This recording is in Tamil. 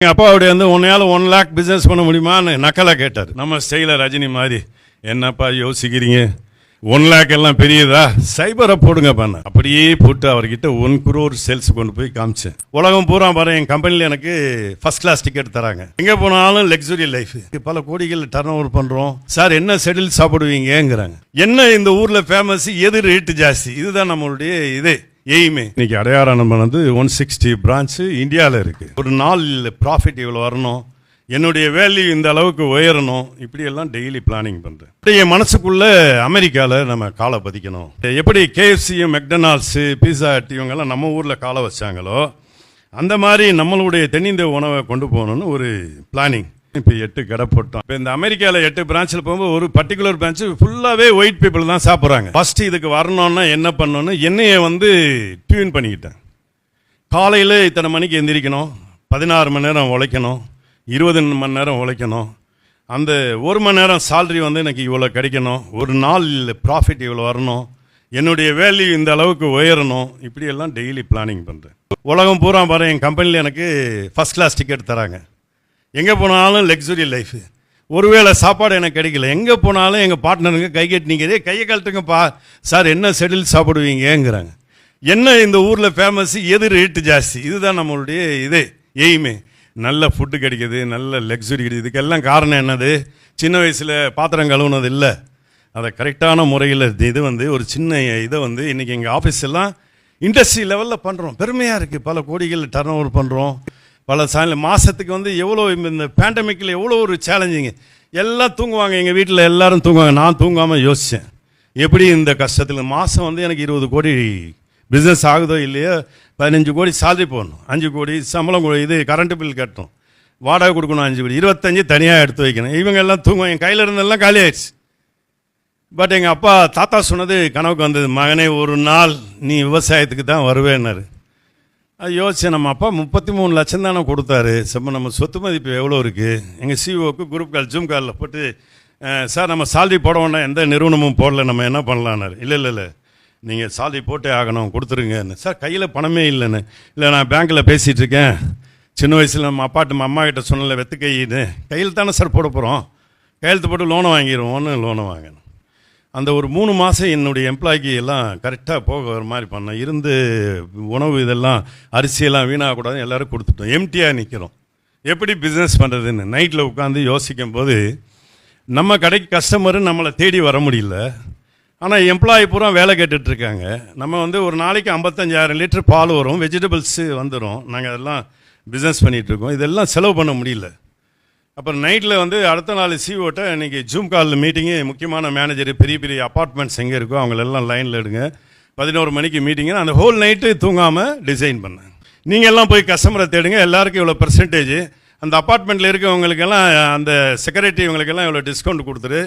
எங்கள் அப்பாவுடைய வந்து உன்னையால் 1 lakh பிஸ்னஸ் பண்ண முடியுமான்னு நக்கலாக கேட்டார். நம்ம ஸ்டைலில் ரஜினி மாதிரி என்னப்பா யோசிக்கிறீங்க, 1 lakh எல்லாம் பெரியதா, சைபரை போடுங்க பண்ண. அப்படியே போட்டு அவர்கிட்ட 1 crore சேல்ஸ் கொண்டு போய் காமிச்சேன். உலகம் பூரா பாரு, என் கம்பெனியில் எனக்கு ஃபர்ஸ்ட் கிளாஸ் டிக்கெட் தராங்க. எங்கே போனாலும் லக்ஸுரி லைஃப், பல கோடிகள் டர்ன் ஓவர் பண்ணுறோம். சார் என்ன செடில் சாப்பிடுவீங்கிறாங்க. என்ன இந்த ஊரில் ஃபேமஸ், எது ரேட்டு ஜாஸ்தி, இதுதான் நம்மளுடைய இதே எய்மே. இன்னைக்கு அடையாளம் வந்து 160 பிரான்ச்சு இந்தியாவில் இருக்குது. ஒரு நாள் ப்ராஃபிட் இவ்வளோ வரணும், என்னுடைய வேல்யூ இந்த அளவுக்கு உயரணும், இப்படியெல்லாம் டெய்லி பிளானிங் பண்ணுறேன். என் மனசுக்குள்ளே அமெரிக்காவில் நம்ம காலை பதிக்கணும். எப்படி கேஎஃப்சியும் மெக்டொனால்ட்ஸு பீஸா ஹட் இவங்கெல்லாம் நம்ம ஊரில் காலை வச்சாங்களோ அந்த மாதிரி நம்மளுடைய தென்னிந்திய உணவை கொண்டு போகணுன்னு ஒரு பிளானிங். இப்போ 8 கடை போட்டோம். இப்போ இந்த அமெரிக்காவில் 8 பிரான்ச்சில் போகும்போது ஒரு பர்டிகுலர் பிரான்ச்சு ஃபுல்லாகவே ஒயிட் பீப்புள் தான் சாப்பிட்றாங்க. ஃபஸ்ட்டு இதுக்கு வரணும்னா என்ன பண்ணணும்னு என்னையை வந்து டியூன் பண்ணிக்கிட்டேன். காலையில் இத்தனை மணிக்கு எந்திரிக்கணும், 16 மணி நேரம் உழைக்கணும், 20 மணி நேரம் உழைக்கணும், அந்த 1 மணி நேரம் சாலரி வந்து எனக்கு இவ்வளோ கிடைக்கணும், ஒரு நாள் ப்ராஃபிட் இவ்வளோ வரணும், என்னுடைய வேல்யூ இந்த அளவுக்கு உயரணும், இப்படியெல்லாம் டெய்லி பிளானிங் பண்ணுறேன். உலகம் பூரா பாரு, என் கம்பெனியில் எனக்கு ஃபஸ்ட் கிளாஸ் டிக்கெட் தராங்க. எங்கே போனாலும் லக்ஸுரி லைஃப். ஒருவேளை சாப்பாடு எனக்கு கிடைக்கல, எங்கே போனாலும் எங்கள் பார்ட்னருங்க கை கட்டினீங்க, கையை கழட்டுங்கப்பா, சார் என்ன செடில் சாப்பிடுவீங்கிறாங்க. என்ன இந்த ஊரில் ஃபேமஸ், எது ரேட்டு ஜாஸ்தி, இதுதான் நம்மளுடைய இதே எய்மே. நல்ல ஃபுட்டு கிடைக்கிது, நல்ல லக்ஸுரி கிடைக்குது. இதுக்கெல்லாம் காரணம் என்னது, சின்ன வயசில் பாத்திரம் கழுவுனது இல்லை, அதை கரெக்டான முறையில் இது வந்து ஒரு சின்ன இதை வந்து இன்றைக்கி எங்கள் ஆஃபீஸ் எல்லாம் இண்டஸ்ட்ரி லெவலில் பண்ணுறோம். பெருமையாக இருக்குது. பல கோடிகள் டர்ன் ஓவர் பண்ணுறோம். பல மாதத்துக்கு வந்து எவ்வளோ இந்த பேண்டமிக்கில் எவ்வளோ ஒரு சேலஞ்சிங்க. எல்லாம் தூங்குவாங்க, எங்கள் வீட்டில் எல்லோரும் தூங்குவாங்க, நான் தூங்காமல் யோசித்தேன் எப்படி இந்த கஷ்டத்தில் மாதம் வந்து எனக்கு 20 கோடி பிஸ்னஸ் ஆகுதோ இல்லையோ, 15 கோடி சாலரி போடணும், 5 கோடி சம்பளம், இது கரண்ட்டு பில் கட்டணும், வாடகை கொடுக்கணும் 5 கோடி, 25 தனியாக எடுத்து வைக்கணும். இவங்க எல்லாம் தூங்குவாங்க, என் கையில் இருந்தெல்லாம் காலி ஆயிடுச்சு. பட் எங்கள் அப்பா தாத்தா சொன்னது கனவுக்கு வந்தது, மகனே ஒரு நாள் நீ விவசாயத்துக்கு தான் வருவேன்னாரு. அது யோசிச்சேன், நம்ம அப்பா 33 லட்சம் தானே கொடுத்தாரு, சப்போ நம்ம சொத்து மதிப்பு எவ்வளோ இருக்குது. எங்கள் சிஓக்கு குரூப் கால் ஜூம் காலில் போட்டு, சார் நம்ம சாலரி போட வேண்டாம், எந்த நிறுவனமும் போடல, நம்ம என்ன பண்ணலான்னாரு. இல்லை நீங்கள் சாலரி போட்டே ஆகணும், கொடுத்துருங்கன்னு. சார் கையில் பணமே இல்லைன்னு. இல்லை நான் பேங்க்கில் பேசிகிட்டு இருக்கேன், சின்ன வயசில் நம்ம அம்மா கிட்ட சொன்னல வெத்து கையின்னு, கையில் தானே சார் போட போகிறோம், கையெழுத்து போட்டு லோனை வாங்கிடுவோன்னு லோனை வாங்கணும். அந்த ஒரு 3 மாதம் என்னுடைய எம்ப்ளாய்க்கு எல்லாம் கரெக்டாக போக வர மாதிரி பண்ணோம். இருந்து உணவு இதெல்லாம் அரிசியெல்லாம் வீணாகக்கூடாது, எல்லோரும் கொடுத்துட்டோம். எம்டியாக நிற்கிறோம், எப்படி பிஸ்னஸ் பண்ணுறதுன்னு நைட்டில் உட்காந்து யோசிக்கும் போது, நம்ம கடைக்கு கஸ்டமரு நம்மளை தேடி வர முடியல, ஆனால் எம்ப்ளாயி பூரா வேலை கேட்டுட்ருக்காங்க. நம்ம வந்து ஒரு நாளைக்கு 55,000 லிட்டர் பால் வரும், வெஜிடபிள்ஸு வந்துடும், நாங்கள் அதெல்லாம் பிஸ்னஸ் பண்ணிகிட்ருக்கோம், இதெல்லாம் செலவு பண்ண முடியல. அப்புறம் நைட்டில் வந்து அடுத்த நாள் சிஓட்ட இன்றைக்கி ஜூம் காலில் மீட்டிங்கு, முக்கியமான மேனேஜர், பெரிய பெரிய அப்பார்ட்மெண்ட்ஸ் எங்கே இருக்கோ அவங்களெல்லாம் லைனில் எடுங்க, 11 மணிக்கு மீட்டிங்கு. அந்த ஹோல் நைட்டு தூங்காமல் டிசைன் பண்ணேன். நீங்கள் எல்லாம் போய் கஸ்டமரை தேடுங்க, எல்லாருக்கும் இவ்வளோ பெர்சன்டேஜ், அந்த அப்பார்ட்மெண்ட்டில் இருக்கவங்களுக்கெல்லாம் அந்த செக்ரட்டரி இவங்களுக்கெல்லாம் இவ்வளோ டிஸ்கவுண்ட் கொடுத்துரு,